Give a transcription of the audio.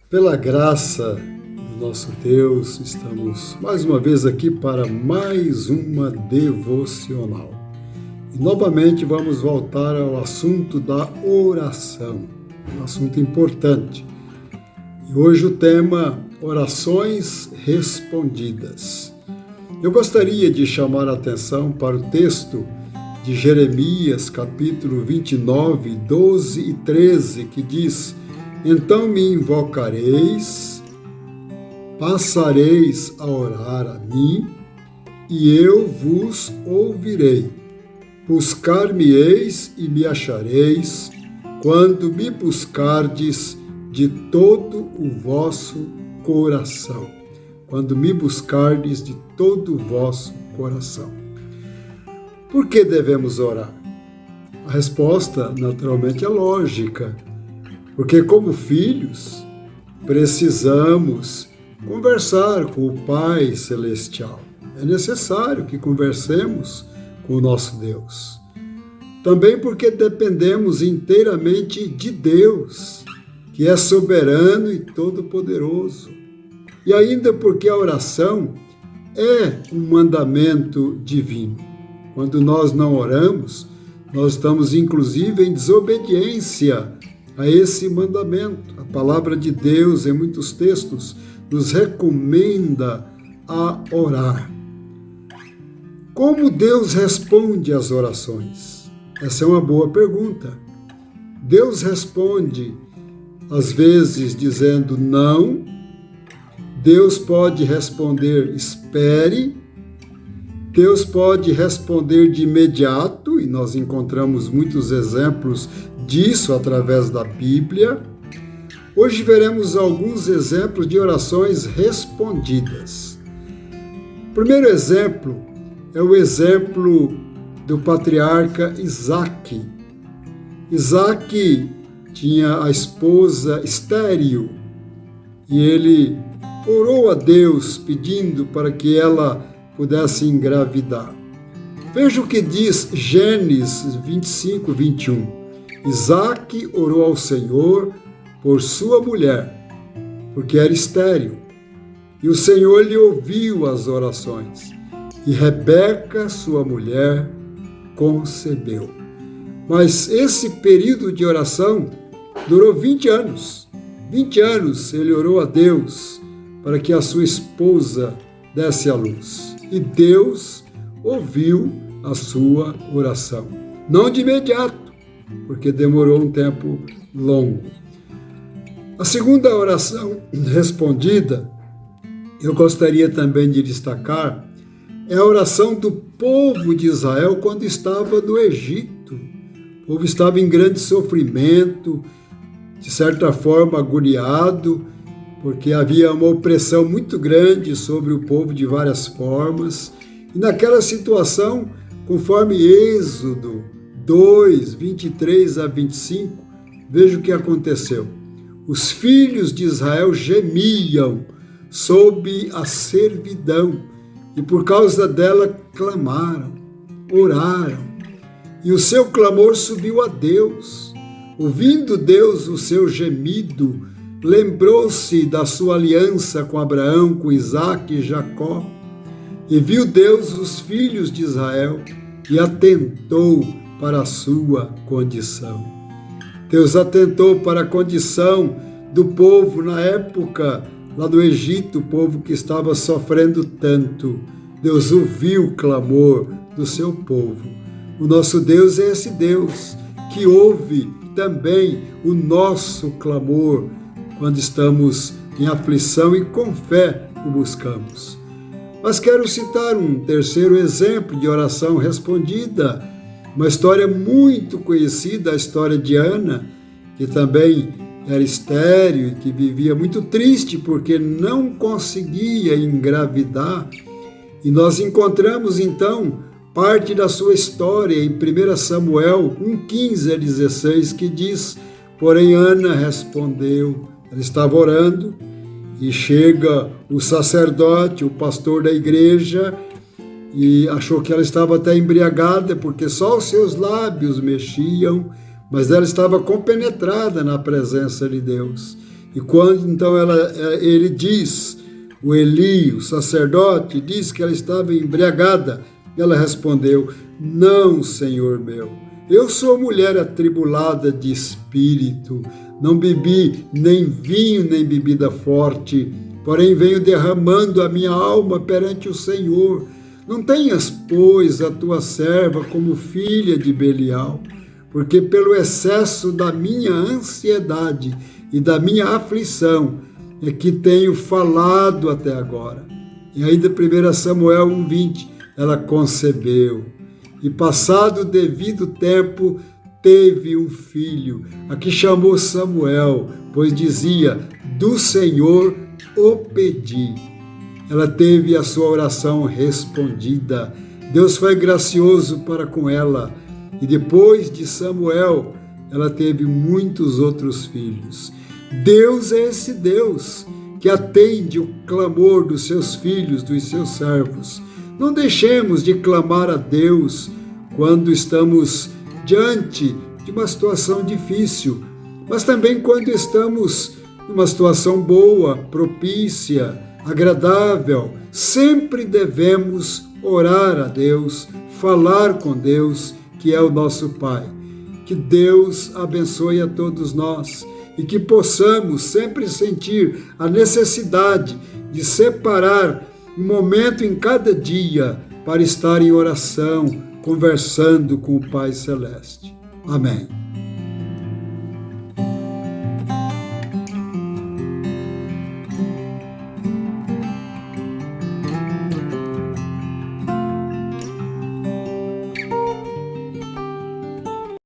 Pela graça do nosso Deus, estamos mais uma vez aqui para mais uma devocional. E novamente vamos voltar ao assunto da oração, um assunto importante. E hoje o tema orações respondidas. Eu gostaria de chamar a atenção para o texto de Jeremias, capítulo 29, 12 e 13, que diz: Então me invocareis, passareis a orar a mim, e eu vos ouvirei. Buscar-me-eis e me achareis, quando me buscardes de todo o vosso coração. Quando me buscardes de todo o vosso coração. Por que devemos orar? A resposta, naturalmente, é lógica. Porque, como filhos, precisamos conversar com o Pai Celestial. É necessário que conversemos com o nosso Deus. Também porque dependemos inteiramente de Deus, que é soberano e todo-poderoso. E ainda porque a oração é um mandamento divino. Quando nós não oramos, nós estamos inclusive em desobediência a esse mandamento. A palavra de Deus, em muitos textos, nos recomenda a orar. Como Deus responde às orações? Essa é uma boa pergunta. Deus responde, às vezes, dizendo não. Deus pode responder espere. Deus pode responder de imediato, e nós encontramos muitos exemplos disso através da Bíblia. Hoje veremos alguns exemplos de orações respondidas. O primeiro exemplo é o exemplo do patriarca Isaque. Isaque tinha a esposa estéril e ele orou a Deus pedindo para que ela pudesse engravidar. Veja o que diz Gênesis 25, 21. Isaque orou ao Senhor por sua mulher, porque era estéril. E o Senhor lhe ouviu as orações. E Rebeca, sua mulher, concebeu. Mas esse período de oração durou 20 anos. 20 anos ele orou a Deus para que a sua esposa desse à luz. E Deus ouviu a sua oração. Não de imediato, porque demorou um tempo longo. A segunda oração respondida, eu gostaria também de destacar, é a oração do povo de Israel quando estava no Egito. O povo estava em grande sofrimento, de certa forma agoniado, porque havia uma opressão muito grande sobre o povo de várias formas. E naquela situação, conforme Êxodo 2, 23 a 25, veja o que aconteceu. Os filhos de Israel gemiam sob a servidão e por causa dela clamaram, oraram. E o seu clamor subiu a Deus. Ouvindo Deus o seu gemido, lembrou-se da sua aliança com Abraão, com Isaque e Jacó, e viu Deus os filhos de Israel e atentou para a sua condição. Deus atentou para a condição do povo na época lá do Egito, o povo que estava sofrendo tanto. Deus ouviu o clamor do seu povo. O nosso Deus é esse Deus que ouve também o nosso clamor quando estamos em aflição e com fé o buscamos. Mas quero citar um terceiro exemplo de oração respondida, uma história muito conhecida, a história de Ana, que também era estéril e que vivia muito triste porque não conseguia engravidar. E nós encontramos então parte da sua história em 1 Samuel 1:15 a 16, que diz: Porém Ana respondeu. Ela estava orando e chega o sacerdote, o pastor da igreja, e achou que ela estava até embriagada, porque só os seus lábios mexiam, mas ela estava compenetrada na presença de Deus. E quando então ele diz, o Eli, o sacerdote, diz que ela estava embriagada, ela respondeu: não, Senhor meu, eu sou mulher atribulada de espírito, não bebi nem vinho nem bebida forte, porém venho derramando a minha alma perante o Senhor. Não tenhas, pois, a tua serva como filha de Belial, porque pelo excesso da minha ansiedade e da minha aflição é que tenho falado até agora. E aí de 1 Samuel 1:20, ela concebeu, e passado o devido tempo, teve um filho, a que chamou Samuel, pois dizia: do Senhor o pedi. Ela teve a sua oração respondida. Deus foi gracioso para com ela. E depois de Samuel, ela teve muitos outros filhos. Deus é esse Deus que atende o clamor dos seus filhos, dos seus servos. Não deixemos de clamar a Deus quando estamos diante de uma situação difícil, mas também quando estamos numa situação boa, propícia, agradável. Sempre devemos orar a Deus, falar com Deus, que é o nosso Pai. Que Deus abençoe a todos nós e que possamos sempre sentir a necessidade de separar um momento em cada dia para estar em oração, conversando com o Pai Celeste. Amém.